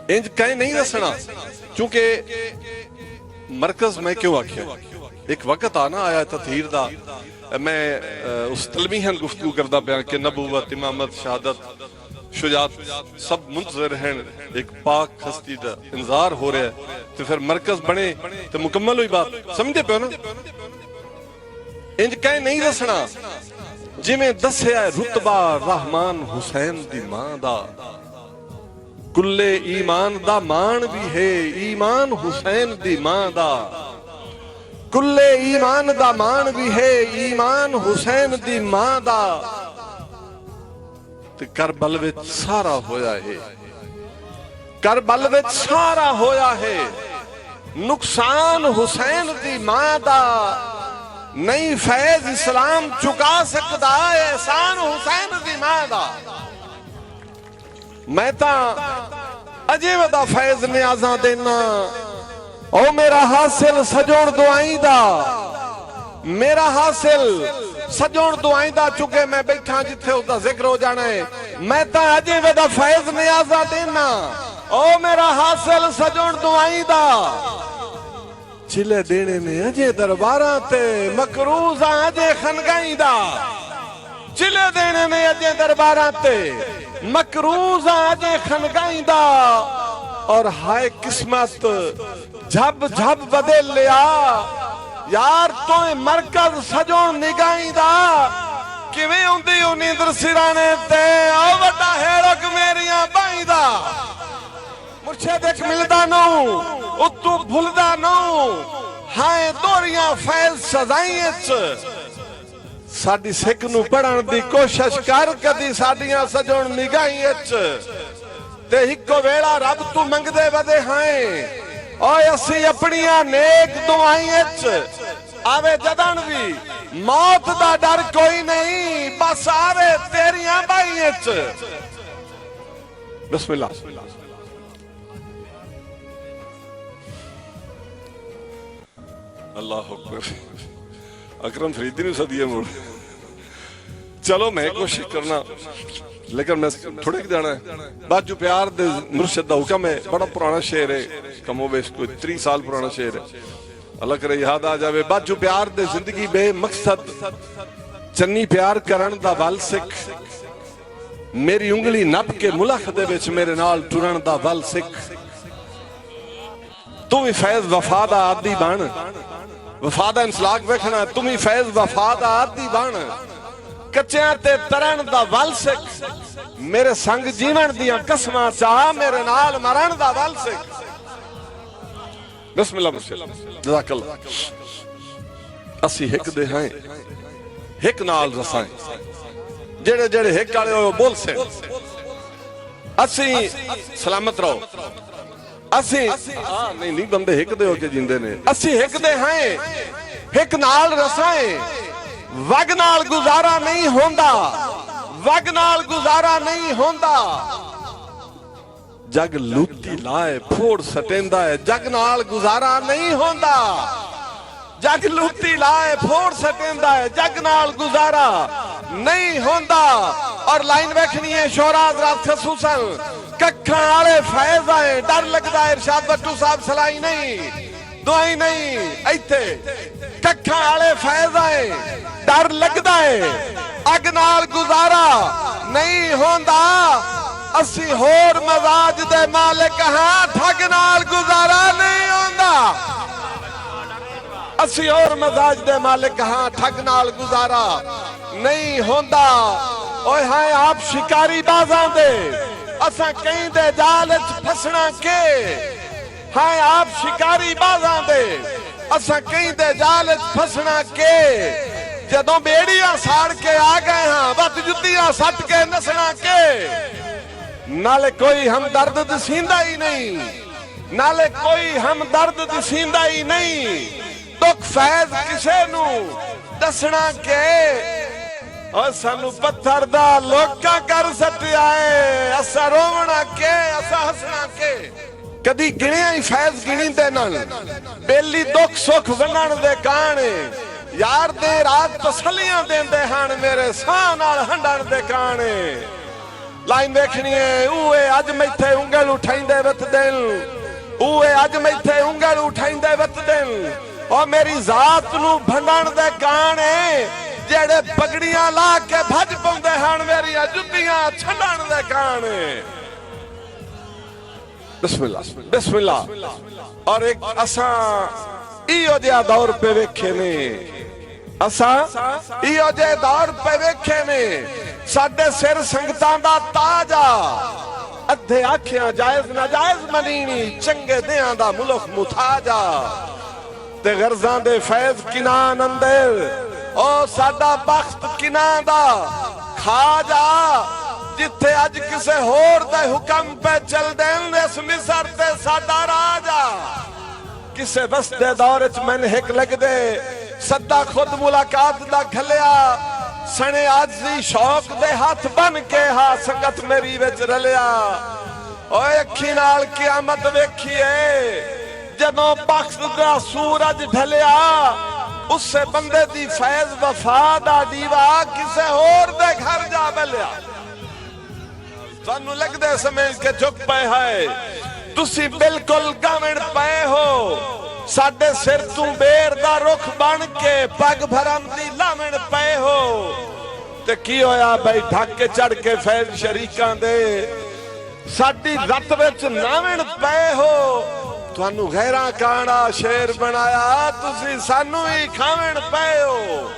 इंज कहीं नहीं दसना, क्योंकि मरकज मैं क्यों आख्या, एक वक्त आना आया तथहीर दा, मैं उस तलमीहन गुफ्तगू करदा पाया कि नबूवत, इमामत, शहादत, शुजात सब मुंतज़िर हैं, एक पाक हस्ती दा इंतजार हो रहा है, तो फिर मरकज बने तो मुकम्मल हुई बात। समझे पे ना? इंज कहीं नहीं दसना जिवें दस्या रुतबा रहमान हुसैन दी मां दा, कुल्ले ईमान दा मान भी है ईमान हुसैन दी मां दा, कुल्ले ईमान दा मान भी है ईमान हुसैन दी मां दा। ते करबल विच सारा होया है, करबल विच सारा होया है, नुकसान हुसैन दी मां दा, नहीं फैज इस्लाम चुका सकदा एहसान हुसैन दी मां दा। मैं ता अजे वदा फैज न्याजा देना, ओ मेरा हासिल सजोण दुआई दा, मेरा हासिल सजोण दुआई दा, चुके मैं बैठा जिथे उसका जिक्र हो जाना है। मैं ता अजे वदा फैज न्याजा देना, ओ मेरा हासिल सजोण दुआई दा, चिले देने ने अजे दरबारा ते मकरूज अजे खनगाई दा, चिले देने ने अजे दरबारा ते मकरूज अजे खनगाई दा। और हाय किस्मत झब झब बदल लिया यार, तो मरकज सजोण निगाही दा, किवें आउंदी ओ नींदर सिराने ते, ओ वड्डा हेड़क मेरियां बाहीं दा, मुर्शद एक मिलदा नौ उत्तू भुलदा नौ, हाय दोरियां फैल सजाई च साडी सिख नूं पढ़न दी कोशिश कर, कदी साडियां सजोण निगाही च ते इक्को वेला रब तू मंगदे वदे हां। ओए असी अपनियां नेक दुआईं च आवे जदन भी मौत दा डर कोई नहीं, बस आवे तेरियां बाईं च। बिस्मिल्लाह। अल्लाह अकबर। अकरम फरीदी ने सदिया मोड़। चलो मैं कोशिश करना, लेकिन मैं थोड़े जाना है। बाजू प्यार दे मुर्शद दा हुक्म है, बड़ा पुराना शेर है, कमो बेश कोई 30 साल पुराना शेर है, अल्लाह करे याद आ जावे। बाजू प्यार दे जिंदगी बे मकसद, चन्नी प्यार करन दा वल सिख, मेरी उंगली नप के मुलख दे विच मेरे नाल टुरन दा वल सिख। तू भी फैज वफा दा आदी बन, वफा दा इंसलाक वेखना, तू भी फैज वफा दा आदी बन, कच्चियां ते तरन दा वल सिख, मेरे संग जीवन दियां कसमां चाह, मेरे नाल मरण दा वल सिख। बिस्मिल्लाह जज़ाकल्लाह। असी हिक दे हैं, हिक नाल रसाएं, जेड़े जेड़े हिक वाले हो बोल से असी सलामत रहो। असी नहीं नहीं बंदे हिक दे हो के जिंदे ने, असी हिक दे हैं, हिक नाल रसाएं, वग नाल गुजारा नहीं होंदा, वग नाल गुजारा नहीं होंदा। जग लूटी लाए फोड़ सटेंदा है, जग नाल गुजारा नहीं होंदा, जग लूटी लाए फोड़ सटेंदा है, जग नाल गुजारा नहीं होंदा। और लाइन वेखनी है शोरा हज़रात खसूसन, कक्खां वाले फैज आए, डर लगदा है इरशाद भट्टू साहब सलाई नहीं दुआई नहीं, इत्थे कक्खां वाले फैज आए, डर लगदा है, अग नाल गुजारा नहीं होंदा। असी होर मजाज दे मालिक हां, ठग नाल गुजारा नहीं होंदा। असी होर मजाज दे मालिक हां, ठग नाल गुजारा नहीं होंदा। ओए हाय आप शिकारी बाजां दे, असां कहीं दे जाल च फसना के, हाय आप शिकारी बाजां दे, असां कहीं दे जाल च फसना के। जदों बेड़ियां साड़ के आ गए हां, वत जुत्तियां सट के नसना के। नाले कोई हमदर्द दसींदा ही नहीं, नाले कोई हमदर्द दसींदा ही नहीं। दुख फैज किसे नू दसना के, और सानू पत्थर दा लोका कर सटिया है, असा रोवना के असा हसना के। कदी गिणिया ही फैज गिणी दे नाल, बेली दुख सुख वंडण दे काने, यार दे रात तसलियां देंदे हन, मेरे साह नाल हंडण दे काने। लाइन देखनी है ऊए अज मैथे उंगल उठाइंदे वत दिन ऊए अज मैथे उंगल उठाइंदे वत दिन और मेरी जात नू भंडण दे गाने जेड़े पगड़ियां ला के भज पाउंदे हन मेरी जुत्तियां छंडण दे गाने बिस्मिल्लाह बिस्मिल्लाह और एक असा इहो जिहा दौर पे वेखे ने असा इहो जे दौर पे वेखे ने साडे सिर संगतां दा ताज आ अद्धे आखियां जायज नाजायज मनीनी चंगे दियां दा मुल्क मुताज आ ते गर्जां दे फैज किनान अंदर ओ साडा बख्त किना दा खाजा जिथे अज किसे होर दे हुक्म पे चल देन इस मिस्र ते साडा राजा किसे बसदे दौर च मैन हिक लग दे सदा खुद मुलाकात दा घलिया सने आजी शौक दे हाथ बन के हा संगत मेरी विच रलिया ओए अखी नाल क़यामत वेखीए जदों बख्त दा सूरज ढलिया उससे बंदे दी फैज वफा दा दीवा किसे होर दे घर जा बलिया ਤੁਹਾਨੂੰ ਲੱਗਦਾ ਸਮਝ ਕੇ ਝੁਕ ਪਏ ਹੈ ਤੁਸੀਂ ਬਿਲਕੁਲ ਗਾਵਣ ਪਏ ਹੋ ਸਾਡੇ ਸਿਰ ਤੋਂ ਬੇਰ ਦਾ ਰੁੱਖ ਬਣ ਕੇ ਪੱਗ ਭਰਮ ਦੀ ਲਾਵਣ ਪਏ ਹੋ ਤੇ ਕੀ ਹੋਇਆ ਬਈ ਢੱਕ ਕੇ ਚੜ ਕੇ ਫੈਜ਼ ਸ਼ਰੀਕਾਂ ਦੇ ਸਾਡੀ ਰੱਤ ਵਿੱਚ ਨਾਵਣ ਪਏ ਹੋ ਤੁਹਾਨੂੰ ਗੈਰਾਂ ਕਾਣਾ ਸ਼ੇਰ ਬਣਾਇਆ ਤੁਸੀਂ ਸਾਨੂੰ ਹੀ ਖਾਵਣ ਪਏ ਹੋ